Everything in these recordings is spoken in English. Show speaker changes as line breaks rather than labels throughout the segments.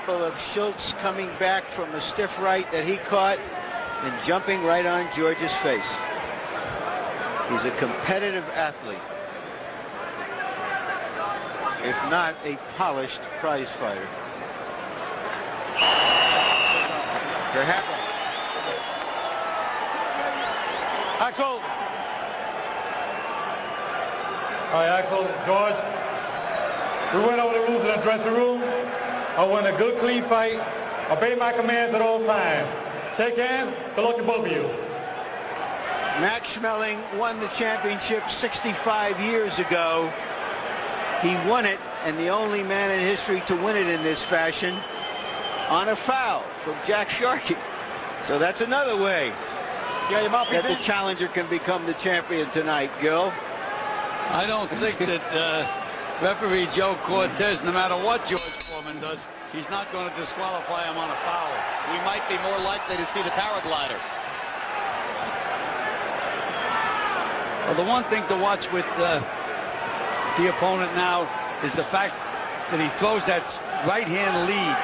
example of Schultz coming back from a stiff right that he caught and jumping right on George's face. He's a competitive athlete, if not a polished prize fighter. They're happy.
Axel. All right, Axel, George. We went over the rules in the dressing room. I won a good, clean fight. Obey my commands at all times. Shake hands. Good luck to both of you.
Max Schmeling won the championship 65 years ago. He won it, and the only man in history to win it in this fashion, on a foul from Jack Sharkey. So that's another way that the challenger can become the champion tonight, Gil.
I don't think that referee Joe Cortez, no matter what George Foreman does, he's not going to disqualify him on a foul.
We might be more likely to see the paraglider.
Well, the one thing to watch with the opponent now is the fact that he throws that right-hand lead.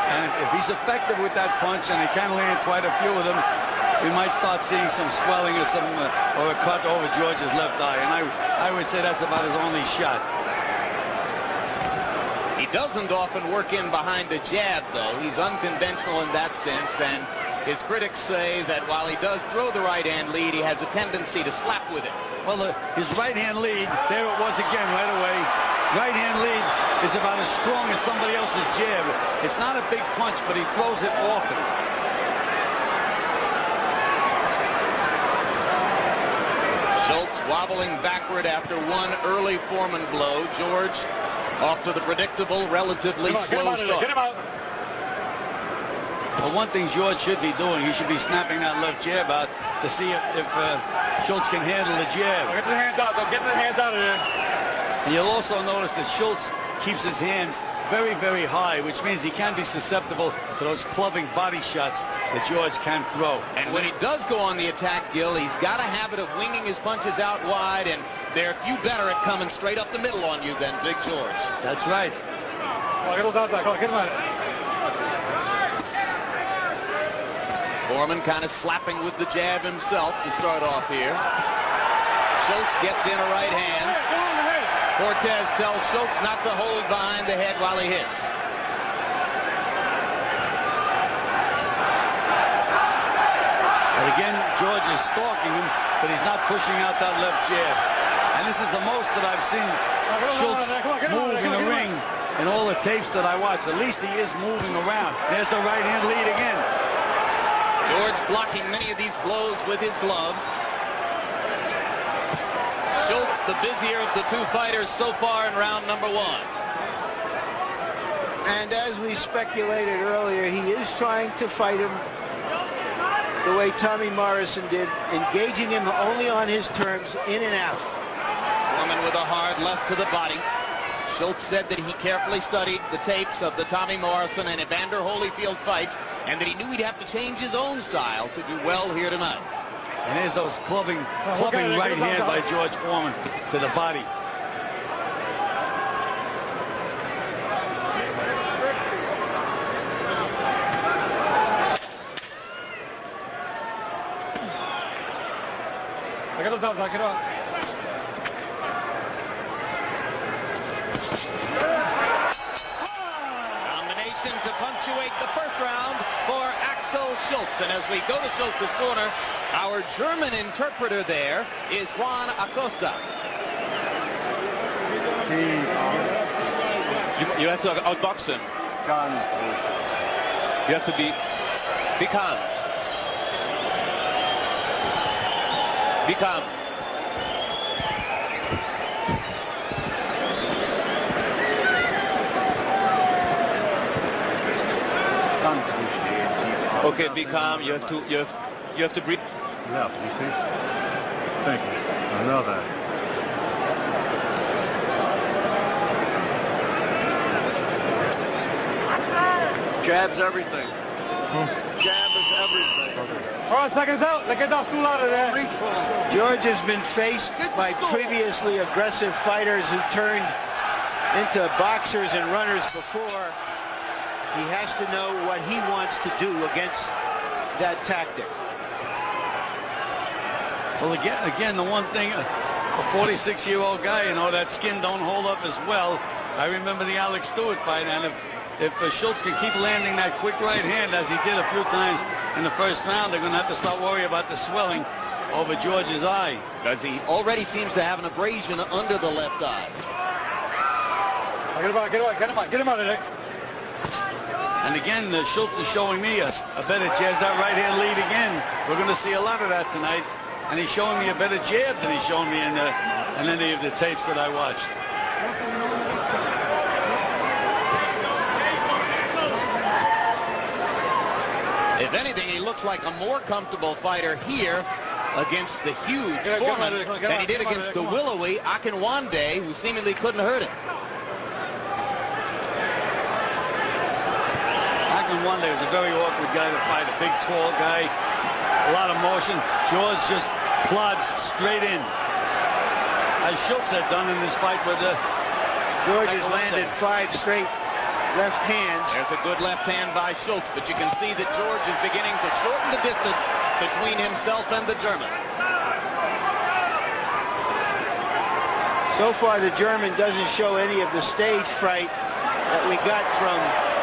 And if he's effective with that punch, and he can land quite a few of them, we might start seeing some swelling or or a cut over George's left eye. And I would say that's about his only shot.
He doesn't often work in behind the jab, though. He's unconventional in that sense, and his critics say that while he does throw the right-hand lead, he has a tendency to slap with it.
Well, his right-hand lead, there it was again right away. Right-hand lead is about as strong as somebody else's jab. It's not a big punch, but he throws it often.
Schultz wobbling backward after one early Foreman blow. George off to the predictable, relatively slow start.
Get him out.
Well, one thing George should be doing, he should be snapping that left jab out to see if Schultz can handle the jab.
Get the hands out, though. Get the hands out of there.
And you'll also notice that Schultz keeps his hands very, very high, which means he can be susceptible to those clubbing body shots that George can throw.
And when he does go on the attack, Gil, he's got a habit of winging his punches out wide, and they're few better at coming straight up the middle on you than Big George.
That's right.
Get him out. Get him out.
Foreman kind of slapping with the jab himself to start off here. Schultz gets in a right hand. Cortez tells Schultz not to hold behind the head while he hits.
But again, George is stalking him, but he's not pushing out that left jab. And this is the most that I've seen Schultz move in the ring in all the tapes that I watch. At least he is moving around. There's the right-hand lead again.
George blocking many of these blows with his gloves. Schultz, the busier of the two fighters so far in round number one.
And as we speculated earlier, he is trying to fight him the way Tommy Morrison did, engaging him only on his terms, in and out.
Foreman with a hard left to the body. Schultz said that he carefully studied the tapes of the Tommy Morrison and Evander Holyfield fights, and that he knew he'd have to change his own style to do well here tonight.
And there's those clubbing right hand by George Foreman to the body.
Get him out.
Combination to punctuate the first round for Axel Schultz. And as we go to Schultz's corner, our German interpreter there is Juan Acosta. You have to outbox him. You have to be calm. Be calm. Okay, be calm. You have to breathe.
Left, you see? Thank you. I know that.
Jab's everything. Jab is everything.
Okay. All right, seconds out. Let's get that stool out of there.
George has been faced by previously aggressive fighters who turned into boxers and runners before. He has to know what he wants to do against that tactic.
Well, again, the one thing, a 46-year-old guy, you know, that skin don't hold up as well. I remember the Alex Stewart fight, and if Schultz can keep landing that quick right hand as he did a few times in the first round, they're going to have to start worrying about the swelling over George's eye.
Because he already seems to have an abrasion under the left eye.
Get him out of there.
And again, Schultz is showing me a better jab. That right hand lead again. We're going to see a lot of that tonight. And he's showing me a better jab than he's shown me in any of the tapes that I watched.
If anything, he looks like a more comfortable fighter here against the huge Foreman than he did against the willowy Akinwande, who seemingly couldn't hurt him.
Akinwande is a very awkward guy to fight, a big, tall guy, a lot of motion. George just plods straight in, as Schultz had done in this fight with
George has landed 5 straight left hands.
There's a good left hand by Schultz, but you can see that George is beginning to shorten the distance between himself and the German.
So far, the German doesn't show any of the stage fright that we got from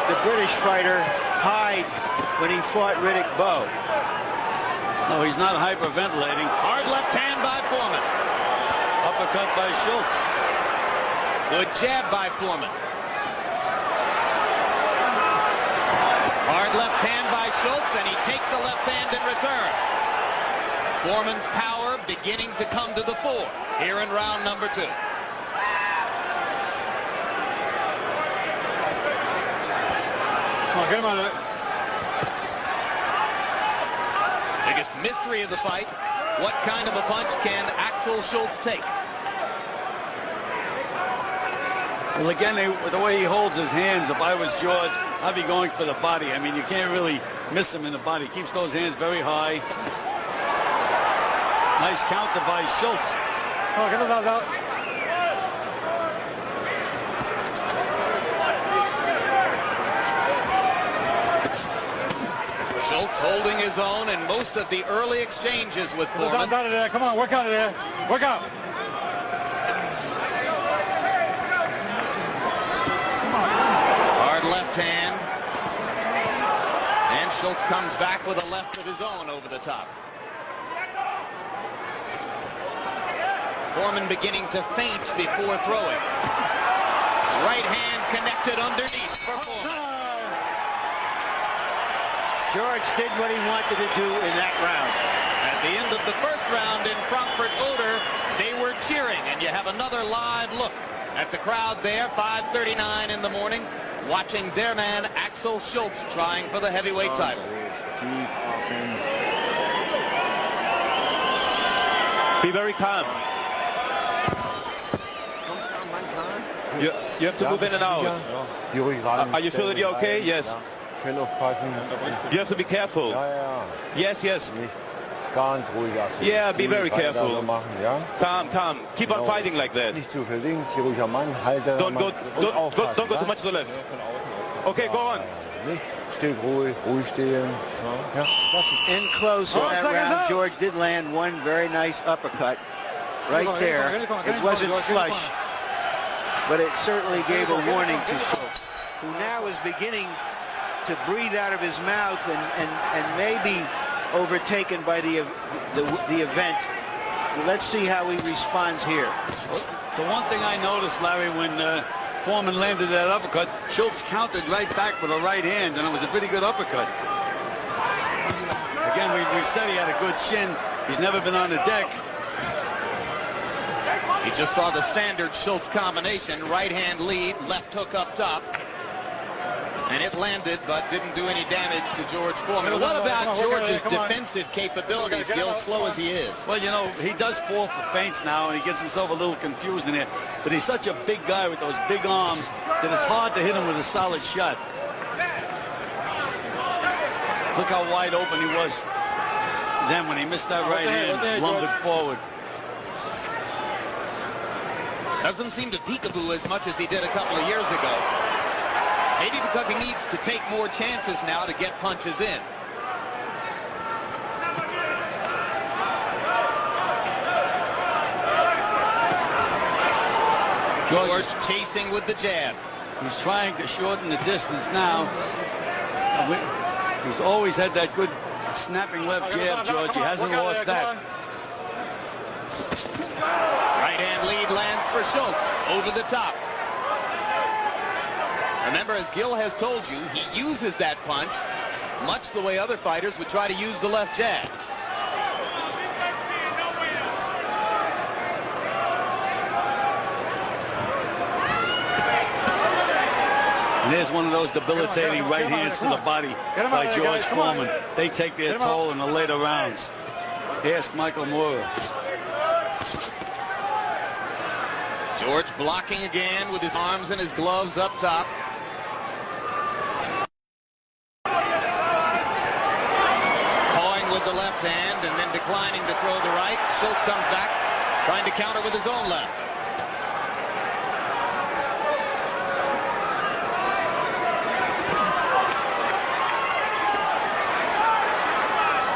the British fighter Hyde when he fought Riddick Bowe.
No, he's not hyperventilating.
Hard left hand by Foreman.
Uppercut by Schultz.
Good jab by Foreman. Hard left hand by Schultz, and he takes the left hand in return. Foreman's power beginning to come to the fore here in round number 2.
Come on, get him out of there.
Biggest mystery of the fight, what kind of a punch can Axel Schultz take?
Well, again, the way he holds his hands, if I was George, I'd be going for the body. I mean, you can't really miss him in the body. He keeps those hands very high. Nice counter by Schultz.
Oh, get him out.
Schultz holding his own in most of the early exchanges with Foreman.
Out of there. Come on, work out of there. Work out.
Hard left hand. And Schultz comes back with a left of his own over the top. Foreman beginning to feint before throwing. Right hand connected underneath for Foreman.
George did what he wanted to do in that round.
At the end of the first round in Frankfurt Oder, they were cheering, and you have another live look at the crowd there, 5:39 in the morning, watching their man Axel Schultz trying for the heavyweight title.
Be very calm. You have to move in and out. Are you feeling okay? Yes. You have to be careful. Yes. Yeah, be very careful. Calm. Keep on fighting like that. Don't go too much to the left. Okay, go on.
In close on that round, George did land one very nice uppercut right there. It wasn't flush, but it certainly gave a warning to Schultz, who now is beginning to breathe out of his mouth and maybe overtaken by the event. Let's see how he responds here.
The one thing I noticed, Larry, when Foreman landed that uppercut, Schultz countered right back with a right hand, and it was a pretty good uppercut. Again, we said he had a good chin. He's never been on the deck.
He just saw the standard Schultz combination, right hand lead, left hook up top. And it landed, but didn't do any damage to George Foreman. What about George's defensive capabilities, Gil, slow as he is?
Well, you know, he does fall for feints now, and he gets himself a little confused in it. But he's such a big guy with those big arms that it's hard to hit him with a solid shot. Look how wide open he was then when he missed that right hand, lumbered forward.
Doesn't seem to peekaboo as much as he did a couple of years ago. Maybe because he needs to take more chances now to get punches in. George chasing with the jab.
He's trying to shorten the distance now. He's always had that good snapping left jab, George. He hasn't lost that.
Right hand lead lands for Schultz over the top. Remember, as Gil has told you, he uses that punch much the way other fighters would try to use the left jabs.
And there's one of those debilitating right hands to the body by George Foreman. They take their toll in the later rounds. Ask Michael Moore.
George blocking again with his arms and his gloves up top. Pawing with the left hand and then declining to throw the right. Schultz comes back, trying to counter with his own left.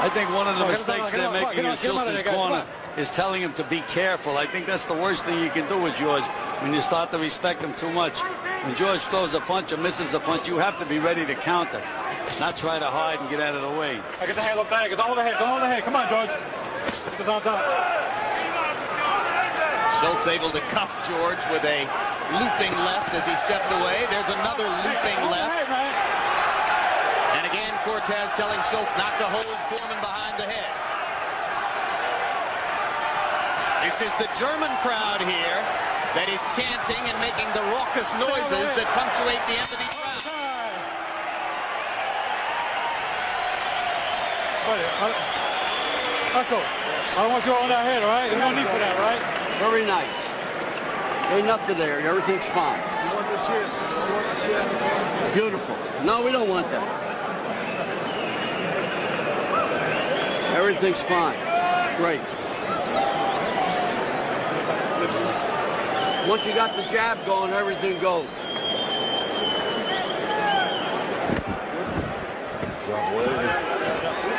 I think one of the mistakes they're making in Schultz's corner is telling him to be careful. I think that's the worst thing you can do with George when you start to respect him too much. When George throws a punch or misses a punch, you have to be ready to counter, not try to hide and get out of the way.
Get the hand up there. Get all the head. Get all the head. Come on, George. Get on top.
Schultz able to cuff George with a looping left as he stepped away. There's another looping left. And again, Cortez telling Schultz not to hold Foreman behind the head. This is the German crowd here that is chanting and making the raucous noises that punctuate the end of each round.
Axel, I don't want you on that head, all right? There's no need for that, right?
Very nice. Ain't nothing there. Everything's fine.
You want this shit? You want this shit?
Beautiful. No, we don't want that. Everything's fine. Great. Once you got the jab going, everything goes.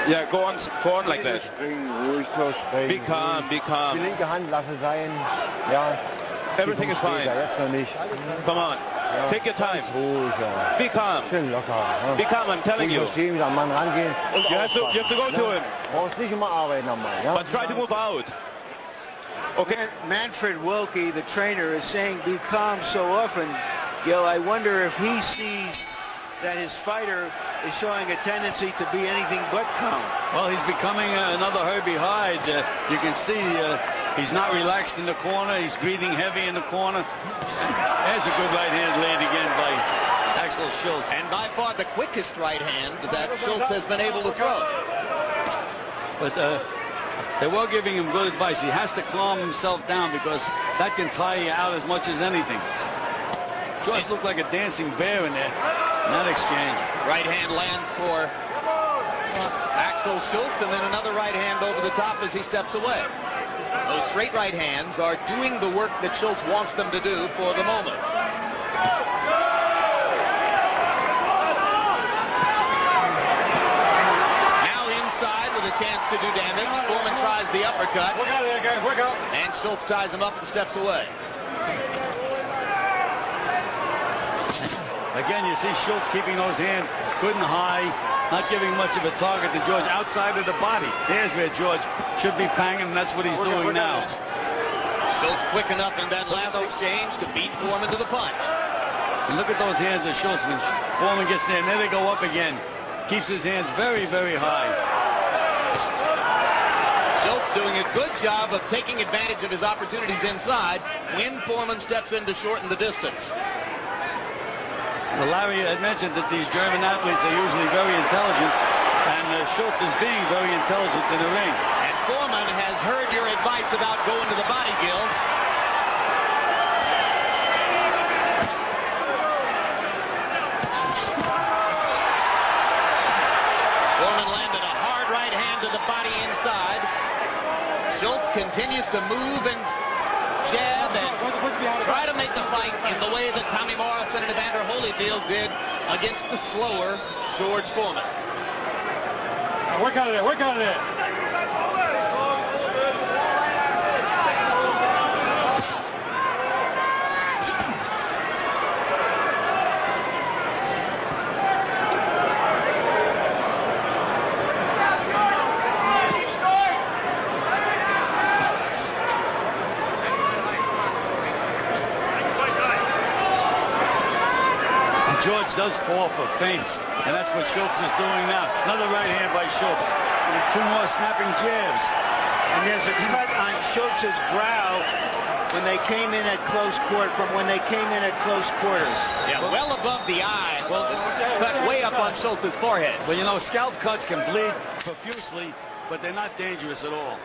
Yeah, go on like that. Be calm, be calm.
Die linke Hand lasse sein. Ja.
Everything is fine.
Jetzt noch nicht.
Come on. Take your time.
Ruhig, ja.
Be calm.
Schön locker.
Be calm, I'm telling you.
System, am Mann rangehen. Und
You have to go to him.
Brauchst nicht immer arbeiten am Mann, ja?
But try to move out. Okay.
Manfred Wilkie, the trainer, is saying be calm so often. Gil, I wonder if he sees that his fighter is showing a tendency to be anything but calm.
Well, he's becoming another Herbie Hyde. You can see he's not relaxed in the corner. He's breathing heavy in the corner. There's a good right hand laid again by Axel Schultz.
And by far the quickest right hand that Schultz has been able to throw.
But they were giving him good advice. He has to calm himself down because that can tire you out as much as anything. George looked like a dancing bear in there. That exchange.
Right hand lands for Axel Schultz, and then another right hand over the top as he steps away. Those straight right hands are doing the work that Schultz wants them to do for the moment. Now inside with a chance to do damage. Foreman tries the uppercut.
Work out of there, guys. Work out.
And Schultz ties him up and steps away.
Again, you see Schultz keeping those hands good and high, not giving much of a target to George outside of the body. There's where George should be banging, and that's what he's doing now.
Schultz quick enough in that last exchange to beat Foreman to the punch.
And look at those hands of Schultz. When Foreman gets there, and there they go up again. Keeps his hands very, very high.
Schultz doing a good job of taking advantage of his opportunities inside when Foreman steps in to shorten the distance.
Well, Larry had mentioned that these German athletes are usually very intelligent, and Schultz is being very intelligent in the ring.
And Foreman has heard your advice about going to the body, Gil. Foreman landed a hard right hand to the body inside. Schultz continues to move and jab and try to make the fight in the way that Tommy Morrison and Evander Holyfield did against the slower George Foreman.
Work out of there, work out of there.
George does fall for feints, and that's what Schultz is doing now. Another right hand by Schultz. And 2 more snapping jabs.
And there's a cut on Schultz's brow when they came in at close quarters.
Yeah, well above the eye. Well, cut way up on Schultz's forehead.
Well, you know, scalp cuts can bleed profusely, but they're not dangerous at all.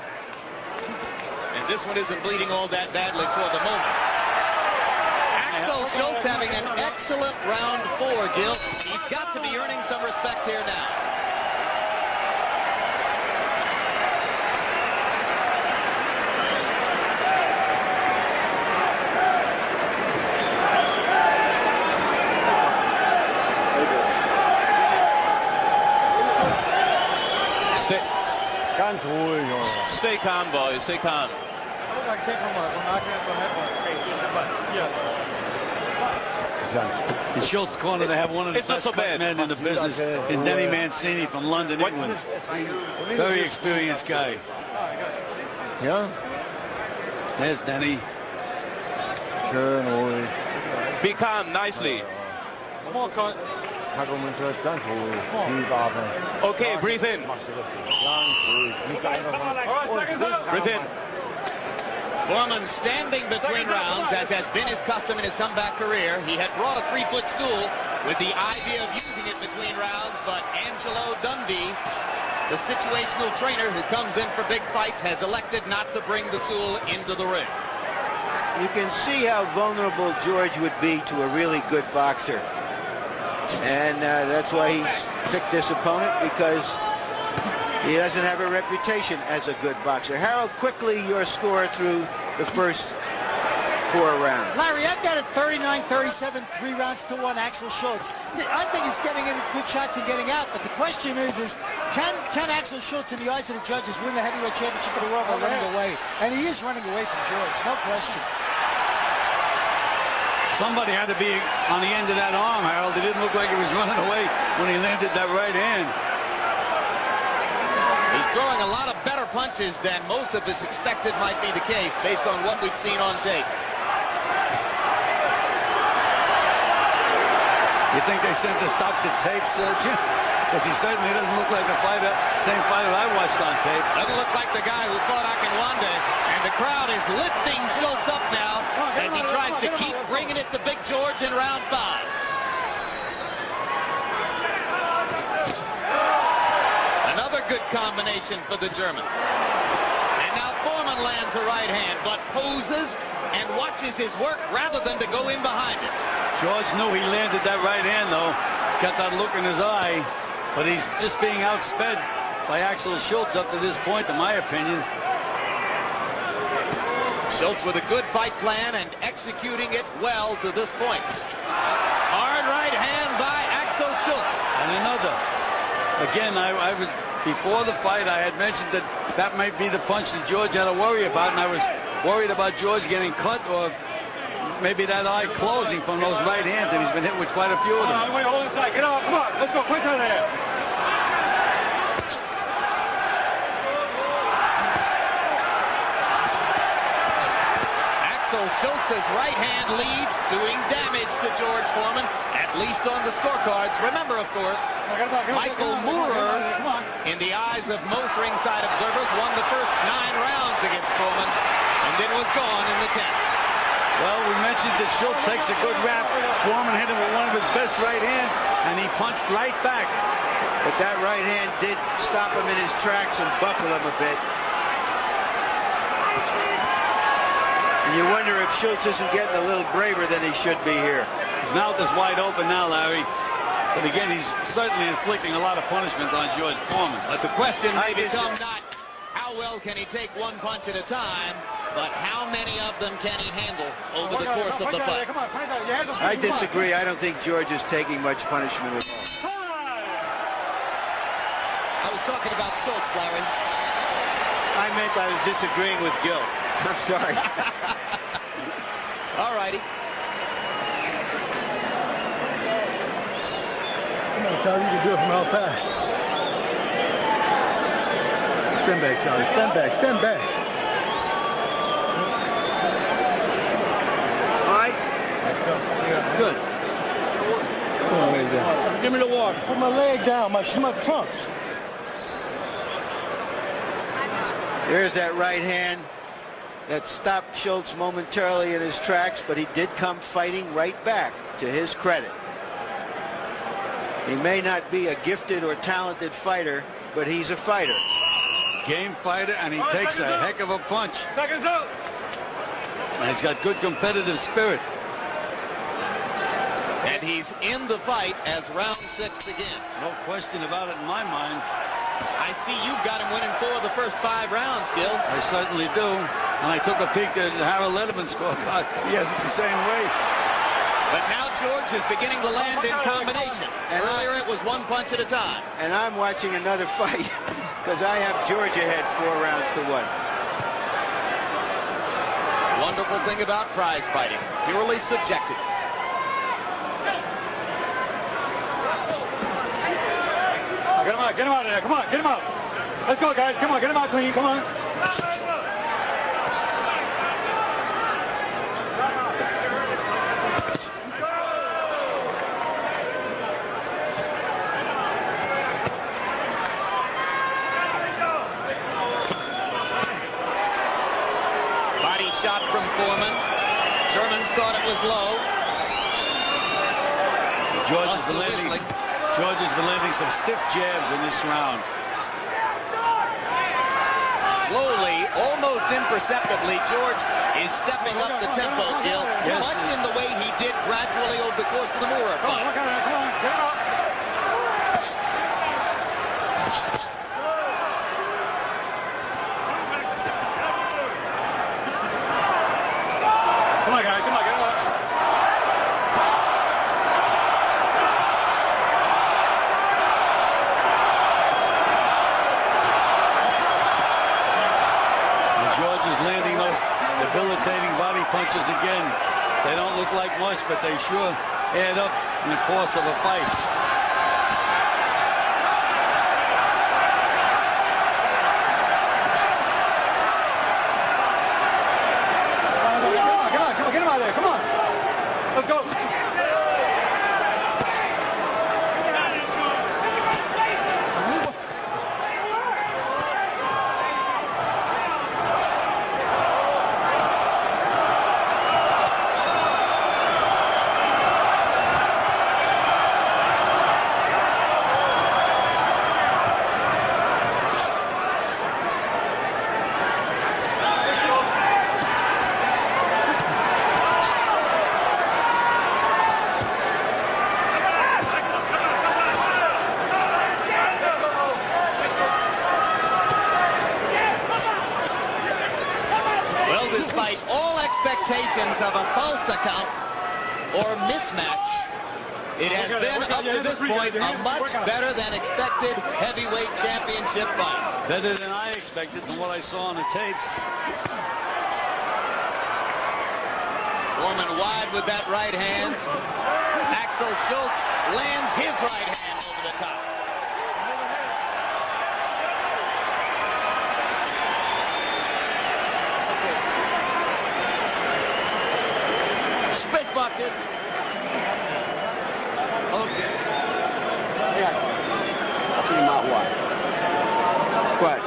And this one isn't bleeding all that badly for the moment. Axel Schultz having an excellent round 4, Gil. He's got to be earning some respect here now.
Stay calm, boys. Stay calm.
In Schultz's corner, they have one of the best men in the business, in Denny Mancini from London, England. Very experienced guy.
Ja?
There's Denny.
Schön ruhig.
Be calm, nicely.
Argumentiert ganz ruhig. Tief atmen.
Okay, breathe in.
Ganz ruhig. Nicht einfach
Breathe in.
Foreman standing between rounds, as has been his custom in his comeback career. He had brought a 3-foot stool with the idea of using it between rounds, but Angelo Dundee, the situational trainer who comes in for big fights, has elected not to bring the stool into the ring.
You can see how vulnerable George would be to a really good boxer. And that's why he's picked this opponent, because he doesn't have a reputation as a good boxer. Harold, quickly your score through the first 4 rounds.
Larry, I've got it 39-37, 3 rounds to 1, Axel Schultz. I think he's getting in good shots and getting out, but the question is can Axel Schultz, in the eyes of the judges, win the heavyweight championship of the world by running away? And he is running away from George, no question.
Somebody had to be on the end of that arm, Harold. It didn't look like he was running away when he landed that right hand.
He's throwing a lot of better punches than most of us expected might be the case based on what we've seen on tape.
You think they sent to stop the tape, Jim? Because he certainly doesn't look like the same fighter I watched on tape.
Doesn't look like the guy who fought Akinwande. And the crowd is lifting Schultz up now as he tries to keep bringing it to Big George in round 5. Another good combination for the German. And now Foreman lands a right hand, but poses and watches his work rather than to go in behind it.
George knew he landed that right hand, though. Got that look in his eye. But he's just being outsped by Axel Schultz up to this point, in my opinion.
Schultz with a good fight plan and executing it well to this point. Hard right hand by Axel Schultz.
And another. Again, I was before the fight, I had mentioned that might be the punch that George had to worry about, and I was worried about George getting cut or maybe that eye closing from those right hands, and he's been hit with quite a few of them.
Wait, hold inside. Get out. Come on. Let's go. Quick out of there.
Axel Schultz's right hand lead doing damage to George Foreman, at least on the scorecards. Remember, of course, Michael Moorer, in the eyes of most ringside observers, won the first 9 rounds against Foreman and then was gone in the 10th.
Well, we mentioned that Schultz takes a good rap. Foreman hit him with one of his best right hands, and he punched right back.
But that right hand did stop him in his tracks and buckle him a bit. And you wonder if Schultz isn't getting a little braver than he should be here.
His mouth is wide open now, Larry. But again, he's certainly inflicting a lot of punishment on George Foreman.
But the question may become not how well can he take one punch at a time, but how many of them can he handle over the course of the fight?
I disagree. I don't think George is taking much punishment at all.
I was talking about Schultz, Larry.
I meant I was disagreeing with Gil. I'm sorry.
All righty.
Come on, Charlie, you can do it from out fast. Stand back, Charlie. Stand back. Stand back.
All right. Good.
Put my leg down.
Give me the water.
Put my leg down. My trunks.
There's that right hand that stopped Schultz momentarily in his tracks, but he did come fighting right back, to his credit. He may not be a gifted or talented fighter, but he's a fighter.
Game fighter, and he takes a heck of a punch.
Seconds out.
And he's got good competitive spirit.
And he's in the fight as round 6 begins.
No question about it in my mind.
I see you've got him winning 4 of the first 5 rounds, Gil.
I certainly do. And I took a peek at Harold Letterman's scorecard. He has it the same way.
But now George is beginning to land in combination. And earlier it was 1 punch at a time.
And I'm watching another fight because I have George ahead 4 rounds to 1.
Wonderful thing about prize fighting, purely subjective.
Get him out of there. Come on, get him out. Let's go, guys. Come on, get him out clean. Come on.
Body shot from Foreman. Sherman thought it was low.
George has been landing some stiff jabs in this round.
Slowly, almost imperceptibly, George is stepping up the tempo, Gil.
Yes.
Much in the way he did gradually over the course of the Moore fight.
Come on, get him out. Come on, guys. Come on, get him out.
Debilitating body punches again. They don't look like much, but they sure add up in the course of a fight.
Come on, get him out of there. Come on. Let's go.
Of a false account or mismatch. It has been, up to this point, a much better than expected heavyweight championship fight.
Better than I expected from what I saw on the tapes.
Foreman wide with that right hand. Axel Schultz lands his right hand over the top. Bucket. Okay.
Yeah. I'll put him out wide. What?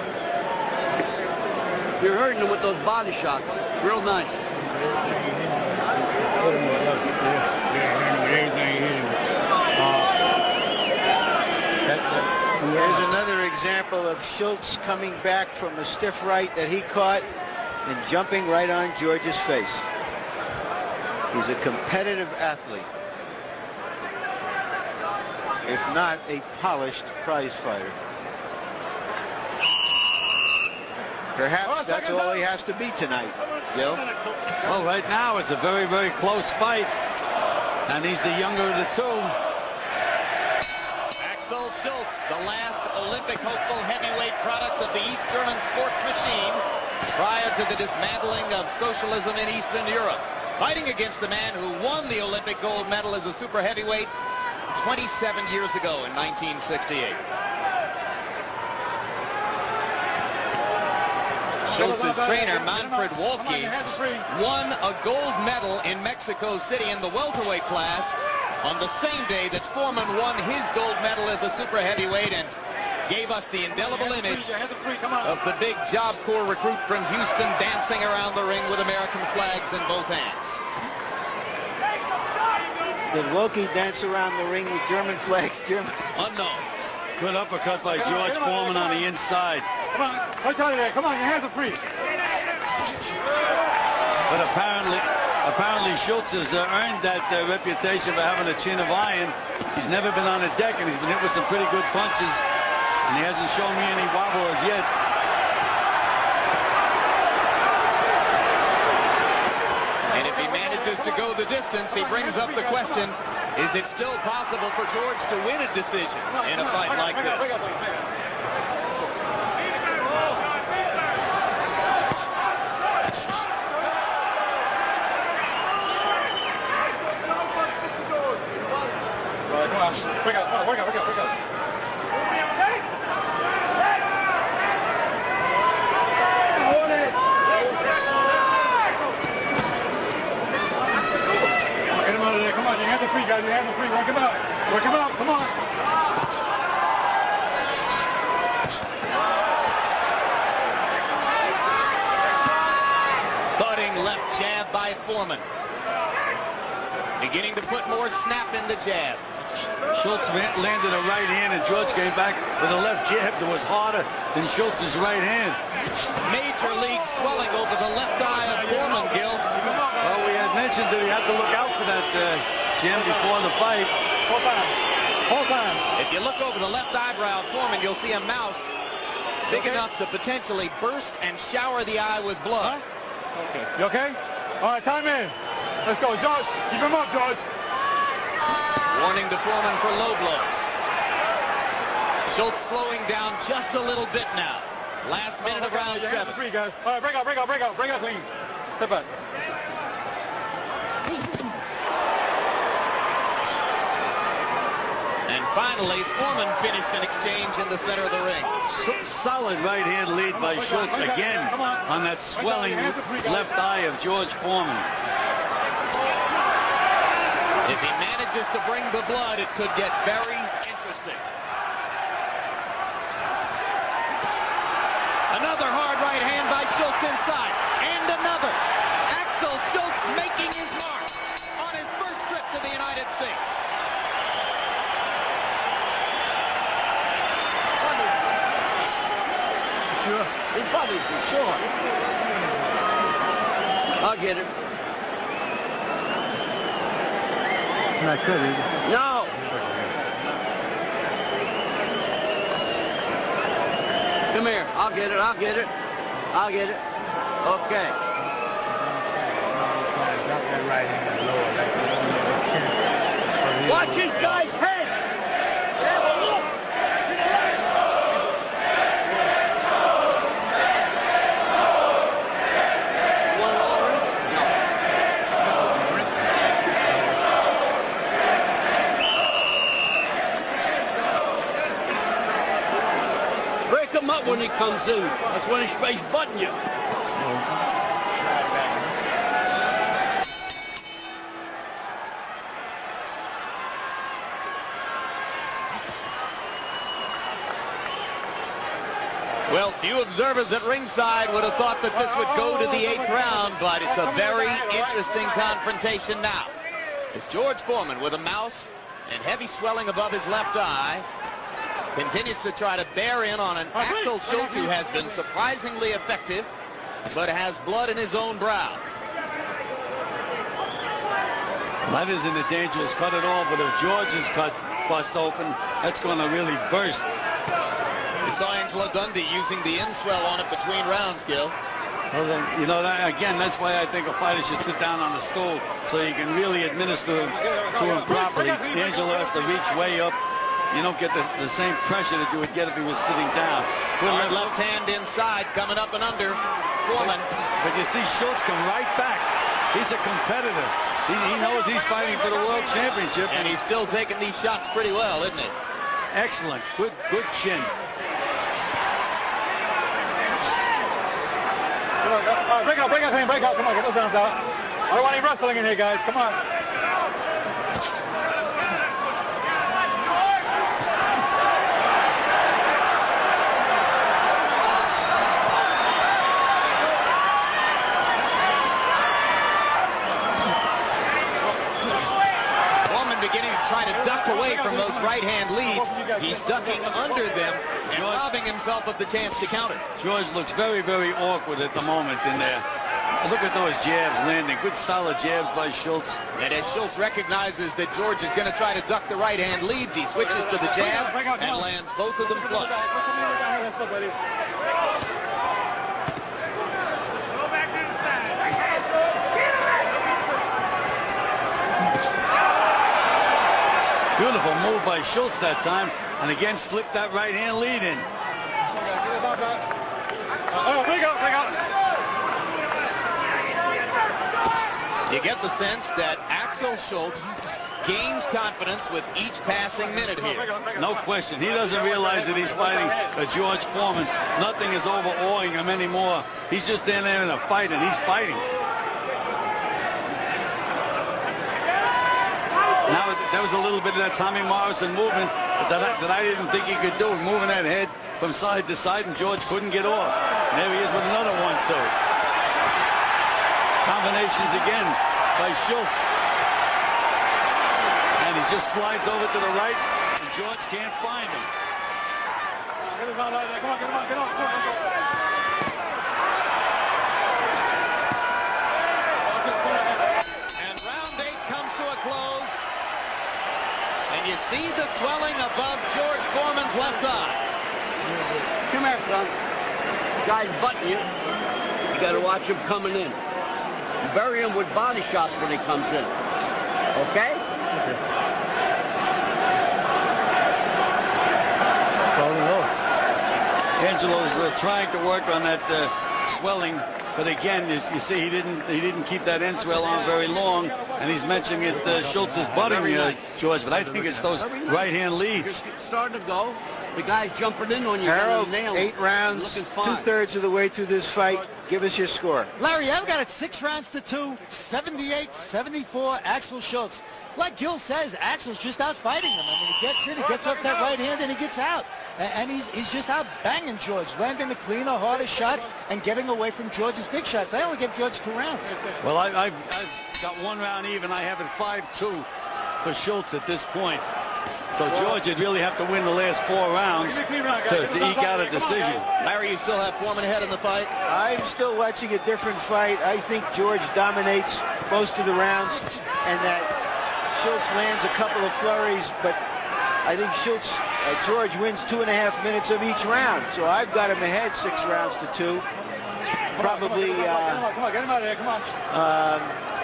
You're hurting him with those body shots. Real nice.
Here's another example of Schultz coming back from a stiff right that he caught and jumping right on George's face. He's a competitive athlete, if not a polished prize fighter. Perhaps that's all he has to be tonight.
Gil?
Well, right now it's a very, very close fight. And he's the younger of the two.
Axel Schultz, the last Olympic hopeful heavyweight product of the East German sports machine prior to the dismantling of socialism in Eastern Europe. Fighting against the man who won the Olympic gold medal as a super heavyweight 27 years ago in 1968. Schultz's trainer, Manfred Wolke, won a gold medal in Mexico City in the welterweight class on the same day that Foreman won his gold medal as a super heavyweight and gave us the indelible image of the big Job Corps recruit from Houston dancing around the ring with American flags in both hands.
Did Wolke dance around the ring with German flags?
Unknown.
Good uppercut by George Foreman on the inside.
Come on, right out of there. Come on, your hands are free.
But apparently Schultz has earned that reputation for having a chin of iron. He's never been on a deck, and he's been hit with some pretty good punches. And he hasn't shown me any wobble as yet.
And if he manages to go the distance, he brings up the question, is it still possible for George to win a decision in a fight like this?
Break out. Get him out of there. Come on, your hands are free, guys. Your hands are free. Work him out. Come on.
Thudding left jab by Foreman. Beginning to put more snap in the jab.
Schultz landed a right hand, and George came back with a left jab that was harder than Schultz's right hand.
Major league swelling over the left eye of Foreman, Gil.
Well, we had mentioned that he had to look out for that jam before the fight.
Hold on.
If you look over the left eyebrow of Foreman, you'll see a mouth big enough to potentially burst and shower the eye with blood.
Okay. You okay? All right, time in. Let's go, George. Keep him up, George.
Warning to Foreman for low blows. Schultz slowing down just a little bit now. Last minute of round 7.
Free, guys. All right, break out clean. Step back.
And finally, Foreman finished an exchange in the center of the ring.
Solid right hand lead by Schultz again on that swelling left eye of George Foreman.
If he manages to bring the blood, it could get very interesting. Another hard right hand by Schultz inside. And another. Axel Schultz making his mark on his first trip to the United States.
Sure. He probably for sure. I'll get it. Not good, is it? No. Come here. I'll get it. Okay. Drop that right hand lower. Watch this guy's head. Have a look. Up when he comes in. That's when he's face button you.
Well, few observers at ringside would have thought that this would go to the 8th round, but it's a very interesting confrontation now. It's George Foreman with a mouth and heavy swelling above his left eye. Continues to try to bear in on an Axel Schultz who has been surprisingly effective, but has blood in his own brow.
That isn't a dangerous cut at all, but if George's cut bust open, that's going to really burst.
We saw Angelo Dundee using the inswell on it between rounds, Gil.
Well, then, you know, again, that's why I think a fighter should sit down on the stool so you can really administer to him properly. D'Angelo has to reach way up. You don't get the same pressure that you would get if he was sitting down.
Hard left hand inside, coming up and under Foreman.
But you see Schultz come right back. He's a competitor. He knows he's fighting for the World Championship.
And he's still taking these shots pretty well, isn't he?
Excellent. Good chin.
Break out, break out. Come on, get those arms out. I don't want any wrestling in here, guys. Come on.
Foreman beginning to try to duck away from those right-hand leads. He's ducking under them and robbing himself of the chance to counter.
George looks very, very awkward at the moment in there. Look at those jabs landing. Good solid jabs by Schultz.
And as Schultz recognizes that George is going to try to duck the right-hand leads, he switches to the jab and lands both of them flush.
Beautiful move by Schultz that time. And again, slipped that right-hand lead in.
Oh, break out.
You get the sense that Axel Schultz gains confidence with each passing minute here.
No question. He doesn't realize that he's fighting a George Foreman. Nothing is overawing him anymore. He's just in there in a fight, and he's fighting. Now, there was a little bit of that Tommy Morrison movement that I didn't think he could do, moving that head from side to side, and George couldn't get off. And there he is with another 1-2. Combinations again by Schultz. And he just slides over to the right, and George can't find him.
Come on, get on.
And round 8 comes to a close. And you see the swelling above George Foreman's left eye.
Come here, son. Guy's butting you. You got to watch him coming in. Bury him with body shots when he comes in. Okay?
Angelo's trying to work on that swelling, but again, you see, he didn't keep that end swell on very long, and he's mentioning it. Schultz is butting George, but I think it's those right-hand leads.
It's starting to go. The guy's jumping in on you.
Harold, 8 rounds, 2/3 of the way through this fight. Give us your score.
Larry, I've got it 6 rounds to 2, 78-74, Axel Schultz. Like Gil says, Axel's just out fighting him. I mean, he gets in, he gets off that right hand, and he gets out. And he's just out banging George, landing the cleaner, harder shots, and getting away from George's big shots. I only give George 2 rounds.
Well, I've got 1 round even. I have it 5-2 for Schultz at this point. So George would really have to win the last 4 rounds to eke out a decision.
Larry, you still have Foreman ahead in the fight?
I'm still watching a different fight. I think George dominates most of the rounds, and that Schultz lands a couple of flurries, but I think George wins 2.5 minutes of each round. So I've got him ahead 6 rounds to 2. Probably,
Come on, get him out of here, come on.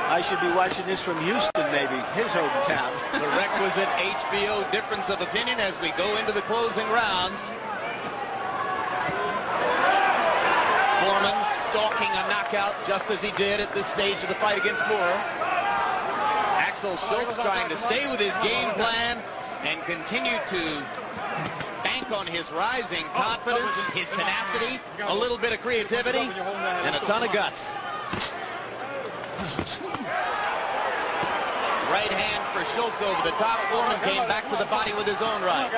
I should be watching this from Houston, maybe, his hometown.
The requisite HBO difference of opinion as we go into the closing rounds. Foreman stalking a knockout just as he did at this stage of the fight against Moore. Axel Schultz trying to stay with his game plan and continue to bank on his rising confidence, his tenacity, a little bit of creativity, and a ton of guts. Right hand for Schultz over the top. Foreman came back to the body with his own right.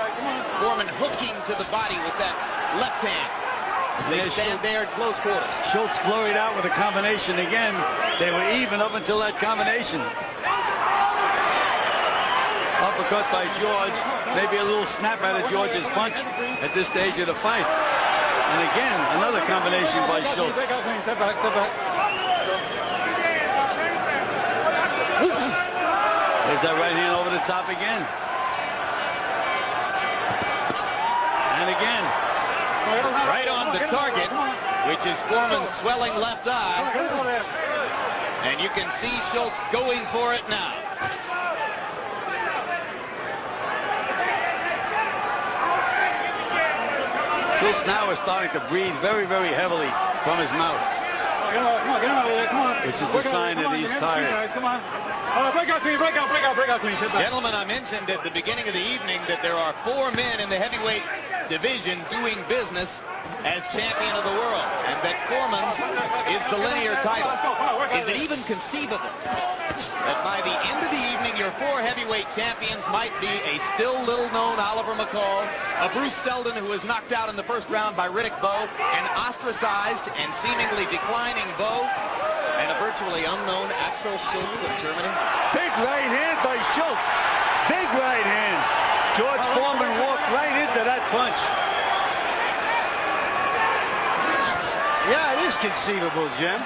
Foreman hooking to the body with that left hand. They stand there at close quarters.
Schultz flurried out with a combination again. They were even up until that combination. Uppercut by George. Maybe a little snap out of George's punch at this stage of the fight. And again, another combination by Schultz.
Step back.
There's that right hand over the top again. And again.
Right on the target. which is Foreman's swelling left eye. And you can see Schultz going for it now.
Schultz now is starting to breathe very, very heavily from his mouth.
Come on, get him out of there, come on.
Which is a sign that he's tired.
Come on. Break out to me.
Gentlemen, I mentioned at the beginning of the evening that there are 4 men in the heavyweight division doing business as champion of the world, and that Foreman is the linear title. Is it even conceivable that by the end of the evening your 4 heavyweight champions might be a still little-known Oliver McCall, a Bruce Seldon who was knocked out in the first round by Riddick Bowe, an ostracized and seemingly declining Bowe, and a virtually unknown Axel Schultz of Germany?
Big right hand by Schultz. Big right hand. George Foreman walked right into that punch. Yeah, it is conceivable, Jim.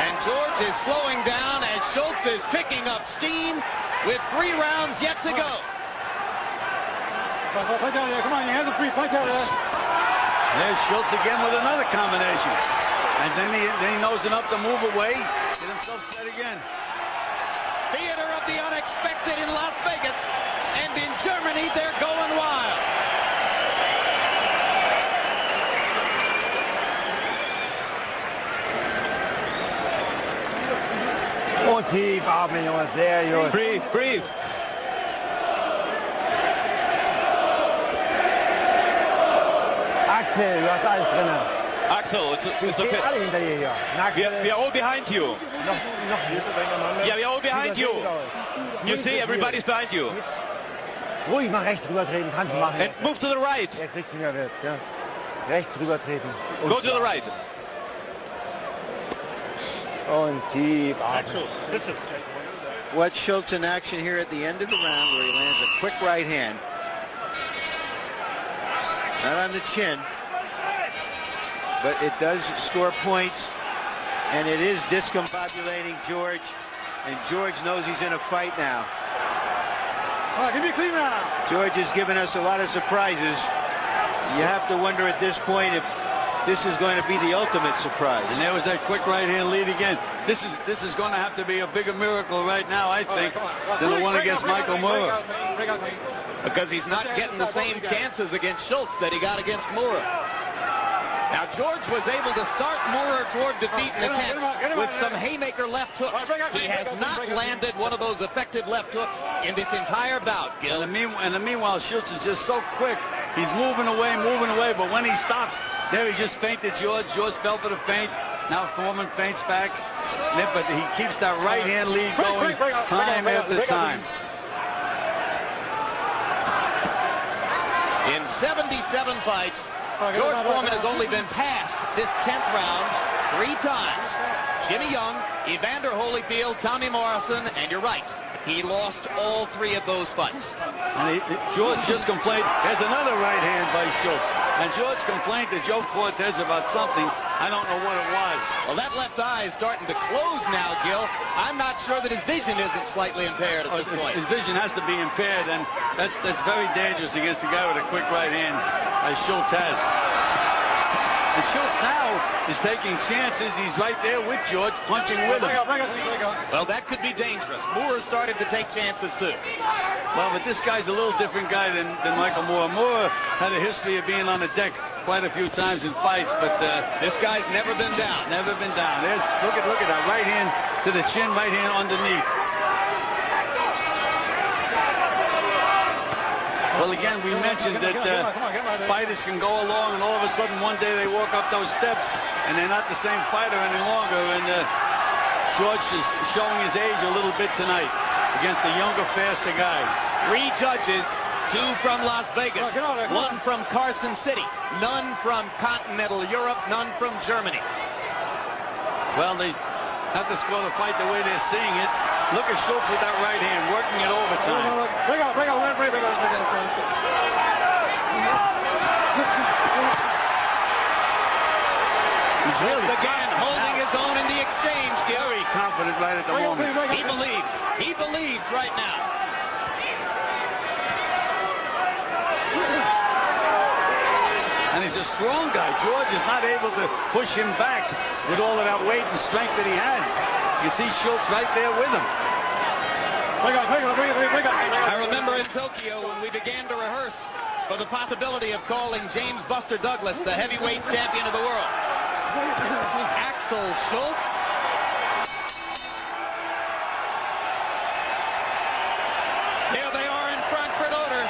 And George is slowing down as Schultz is picking up steam with 3 rounds yet to go.
Punch out of there. Come on, your hands are free. Punch out of there.
There's Schultz again with another combination. And then he knows enough to move away. Get himself set again.
Theater of the unexpected in Las Vegas. And in Germany, they're going wild.
Und tief atmen, Jungs, sehr gut.
Breathe, breathe.
Axel, du hast alles drin.
Axel, it's
Stehen
okay.
alle hinter dir hier.
We are all behind you. Yeah, we are all behind you. You see, everybody's behind you.
Ruhig mal rechts rüber treten, kannst du machen.
And move to the right.
Jetzt richtig nervös, ja. Rechts rüber treten.
Go to the right.
Und tief atmen.
Watch Schultz in action here at the end of the round where he lands a quick right hand. Not on the chin, but it does score points, and it is discombobulating George, and George knows he's in a fight now.
All right, give me a clean round.
George has given us a lot of surprises. You have to wonder at this point if this is going to be the ultimate surprise.
And there was that quick right hand lead again. This is going to have to be a bigger miracle right now, I think, than the one against Michael Moore.
Because he's not getting the same chances against Schultz that he got against Moore. Now George was able to start Moore toward defeat in the 10th with some haymaker left hooks. He has not landed one of those effective left hooks in this entire bout, Gil.
And the meanwhile, Schultz is just so quick. He's moving away, but when he stops, there he just feinted George. George fell for the feint. Now Foreman feints back. But he keeps that right hand lead going time after time.
In 77 fights, George Foreman has only been passed this 10th round 3 times. Jimmy Young, Evander Holyfield, Tommy Morrison, and you're right, he lost all 3 of those fights.
And George just complained. There's another right hand by Schultz. And George complained to Joe Cortez about something. I don't know what it was.
Well, that left eye is starting to close now, Gil. I'm not sure that his vision isn't slightly impaired at this point.
His vision has to be impaired, and that's very dangerous against a guy with a quick right hand, as Schultz has. And Schultz now is taking chances. He's right there with George, punching with him.
Well, that could be dangerous. Moore started to take chances, too.
Well, but this guy's a little different guy than Michael Moore. Moore had a history of being on the deck quite a few times in fights, but
this guy's never been down.
Never been down. Look at that right hand to the chin, right hand underneath. Well, again, we mentioned that fighters can go along, and all of a sudden one day they walk up those steps, and they're not the same fighter any longer. And George is showing his age a little bit tonight against a younger, faster guy.
3 judges, 2 from Las Vegas, 1 from Carson City, none from continental Europe, none from Germany.
Well, they have to score the fight the way they're seeing it. Look at Schultz with that right hand, working it overtime.
Break out.
He's really
again holding his own in the exchange, Gil.
Very confident right at the moment.
He believes. He believes right now.
And he's a strong guy. George is not able to push him back with all of that weight and strength that he has. You see Schultz right there with him.
I remember in Tokyo when we began to rehearse for the possibility of calling James Buster Douglas the heavyweight champion of the world. Axel Schultz. Here they are in Frankfurt Oder.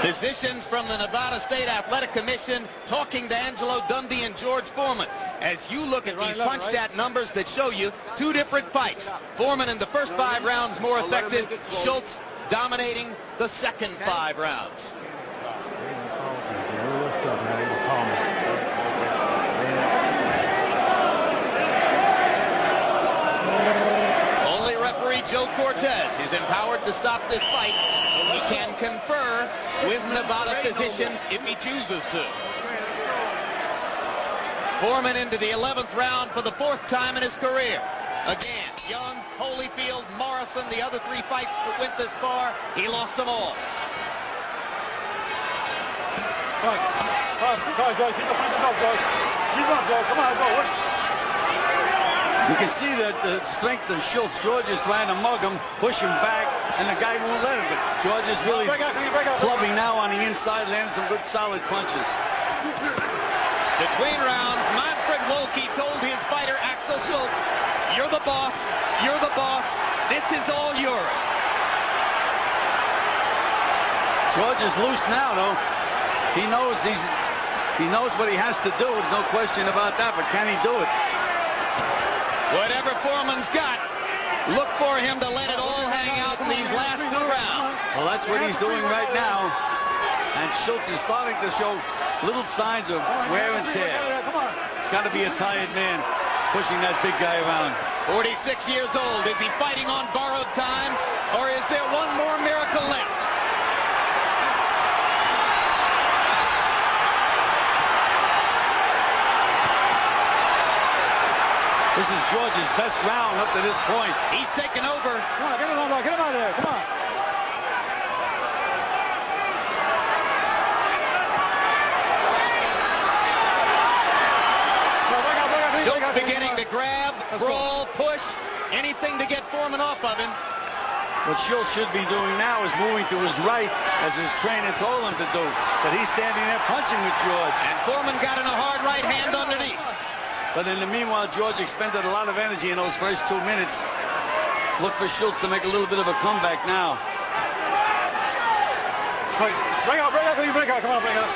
Physicians from the Nevada State Athletic Commission talking to Angelo Dundee and George Foreman. As you look at these punch stat numbers that show you two different fights. Foreman in the first 5 rounds more effective. Schultz dominating the second 5 rounds. Only referee Joe Cortez is empowered to stop this fight. He can confer with Nevada physicians if he chooses to. Foreman into the 11th round for the 4th time in his career. Again, Young, Holyfield, Morrison, the other 3 fights that went this far, he lost them all.
Come on, George. Keep up, George. Keep up, George. Come on, go.
You can see that the strength of Schultz. George is trying to mug him, push him back, and the guy won't let him. But George is really clubbing now on the inside, landing some good solid punches.
Between rounds, Manfred Wolke told his fighter Axel Schultz, "You're the boss. You're the boss. This is all yours."
George is loose now, though. He knows what he has to do. There's no question about that. But can he do it?
Whatever Foreman's got, look for him to let it all hang out in these last 2 rounds.
Well, that's what he's doing right now. And Schultz is starting to show little signs of wear and tear. It's got to be a tired man pushing that big guy around.
46 years old. Is he fighting on borrowed time, or is there one more miracle left?
This is George's best round up to this point.
He's taken over.
Come on, get him out of there. Come on.
Schultz beginning to grab, brawl, push, anything to get Foreman off of him.
What Schultz should be doing now is moving to his right, as his trainer told him to do. But he's standing there punching with George.
And Foreman got in a hard right hand underneath.
But in the meanwhile, George expended a lot of energy in those first 2 minutes. Look for Schultz to make a little bit of a comeback now.
Break out. Come on, break out.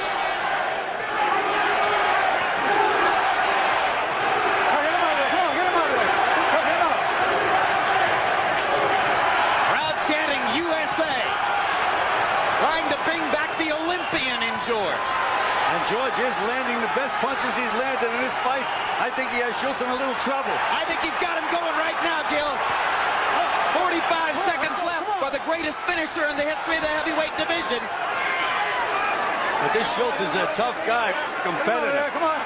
Crowd chanting USA. Trying to bring back the Olympian in George.
And George is landing the best punches he's landed in this fight. I think he has Schultz in a little trouble.
I think he's got him going right now, Gil. 45 seconds left for the greatest finisher in the history of the heavyweight division.
But this Schultz is a tough guy, competitor.
Come on.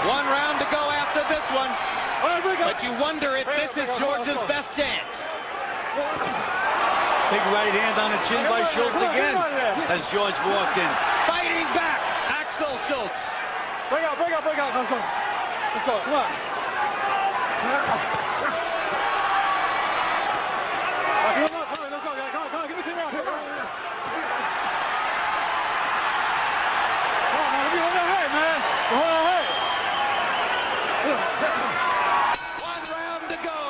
1 round to go after this one. But you wonder if this is George's best chance.
Big right hand on the chin by Schultz again as George walked in.
Fighting back, Axel Schultz.
Break out. Let's go. Come on. Let's go. Come on. Give me 2 rounds. Come on, man. Give me hold that height, man. Hold that height.
1 round to go.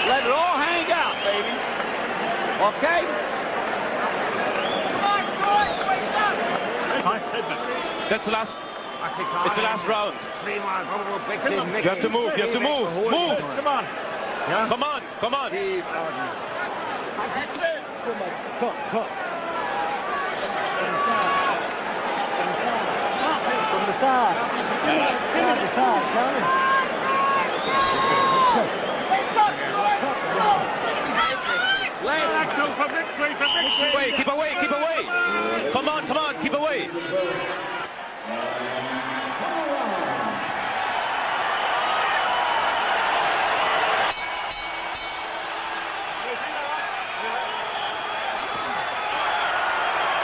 Let it all hang out, baby. Okay?
That's the last. It's the last round. You have to move. Move.
Come on.
Come on.
From the side.
Wait, keep away, keep away. Come on, keep away.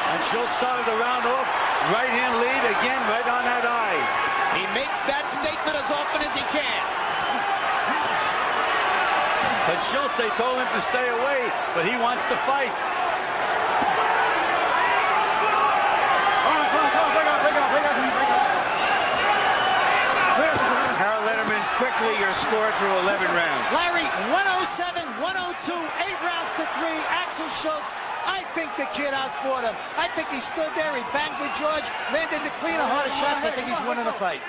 And Schultz started the round off. Right hand lead again, right on that eye.
He makes that statement as often as he can.
But Schultz, they told him to stay away, but he wants to fight. Harold Letterman, quickly your score through 11 rounds.
Larry, 107, 102, 8 rounds to 3. Axel Schultz, I think the kid outfought him. I think he stood there, he banged with George, landed the cleaner, harder shots. I think he's winning the fight.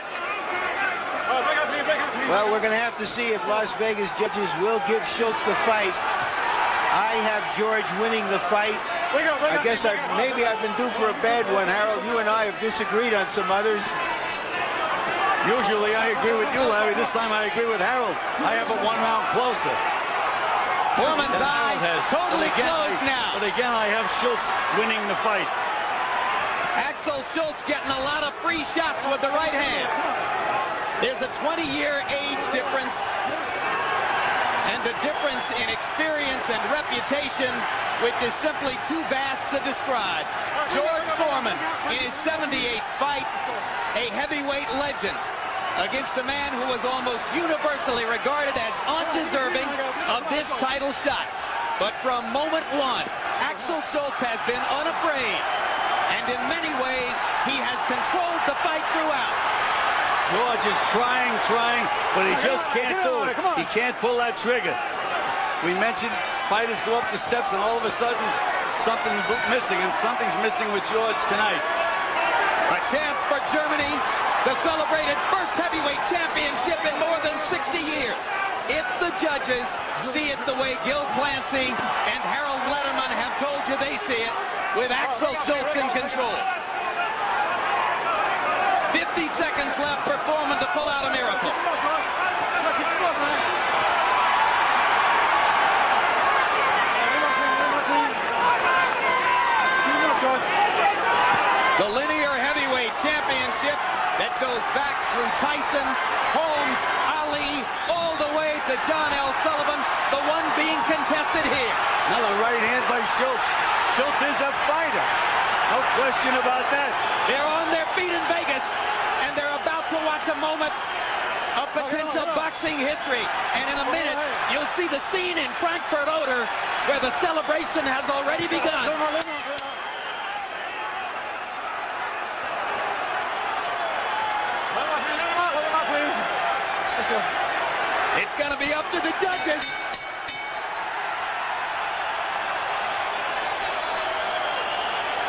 Well, we're going to have to see if Las Vegas judges will give Schultz the fight. I have George winning the fight. I guess maybe I've been due for a bad one, Harold. You and I have disagreed on some others. Usually I agree with you, Larry. This time I agree with Harold. I have it 1 round closer.
Foreman's eye has totally closed now.
But again, I have Schultz winning the fight.
Axel Schultz getting a lot of free shots with the right hand. There's a 20-year age difference, and the difference in experience and reputation, which is simply too vast to describe. George Foreman, in his 78th fight, a heavyweight legend, against a man who was almost universally regarded as undeserving of this title shot. But from moment one, Axel Schultz has been unafraid, and in many ways, he has controlled the fight throughout.
George is trying, but he just can't do it. He can't pull that trigger. We mentioned fighters go up the steps and all of a sudden something's missing, and something's missing with George tonight.
A chance for Germany to celebrate its first heavyweight championship in more than 60 years. If the judges see it the way Gil Clancy and Harold Letterman have told you they see it, with Axel Schultz in control. 50 seconds left for Foreman to pull out a miracle. The linear heavyweight championship that goes back through Tyson, Holmes, Ali, all the way to John L. Sullivan, the one being contested here.
Another right hand by Schultz. Schultz is a fighter. No question about that.
They're on their feet in Vegas, and they're about to watch a moment of potential boxing history. And in a minute, you'll see the scene in Frankfurt Oder where the celebration has already begun. It's going to be up to the judges.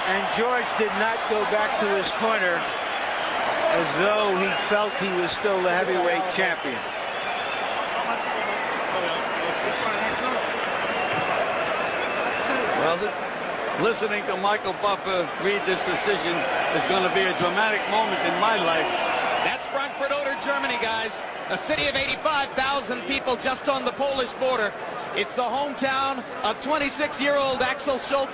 And George did not go back to his corner as though he felt he was still the heavyweight champion. Well, listening to Michael Buffer read this decision is going to be a dramatic moment in my life.
That's Frankfurt Oder, Germany, guys. A city of 85,000 people just on the Polish border. It's the hometown of 26-year-old Axel Schultz,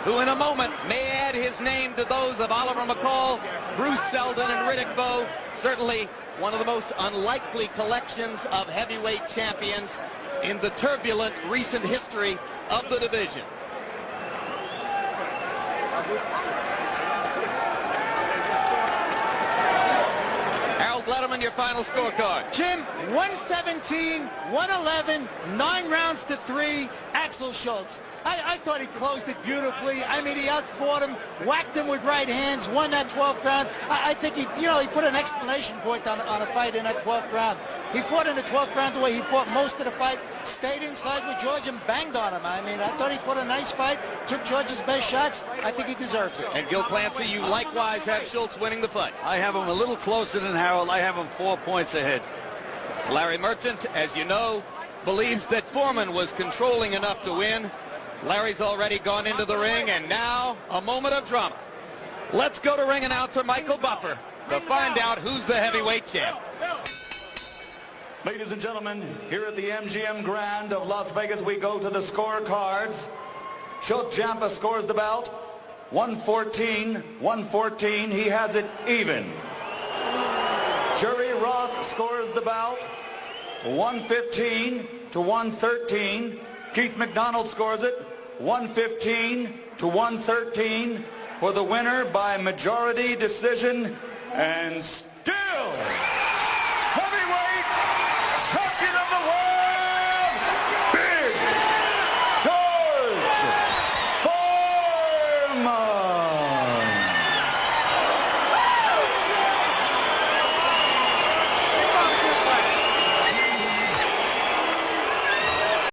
who in a moment may add his name to those of Oliver McCall, Bruce Seldon, and Riddick Bowe. Certainly one of the most unlikely collections of heavyweight champions in the turbulent recent history of the division. Harold Letterman, your final scorecard.
Jim, 117, 111, 9 rounds to 3, Axel Schultz. I thought he closed it beautifully. I mean, he outfought him, whacked him with right hands, won that 12th round. I think he put an exclamation point on a fight in that 12th round. He fought in the 12th round the way he fought most of the fight, stayed inside with George and banged on him. I mean, I thought he fought a nice fight, took George's best shots. I think he deserves it.
And Gil Clancy, you likewise have Schultz winning the fight.
I have him a little closer than Harold. I have him 4 points ahead.
Larry Merchant, as you know, believes that Foreman was controlling enough to win. Larry's already gone into the ring, and now a moment of drama. Let's go to ring announcer Michael Buffer to find out who's the heavyweight champ.
Ladies and gentlemen, here at the MGM Grand of Las Vegas, we go to the scorecards. Schultz scores the bout. 114. He has it even. Jerry Roth scores the bout. 115 to 113. Keith McDonald scores it. 115 to 113 for the winner by majority decision and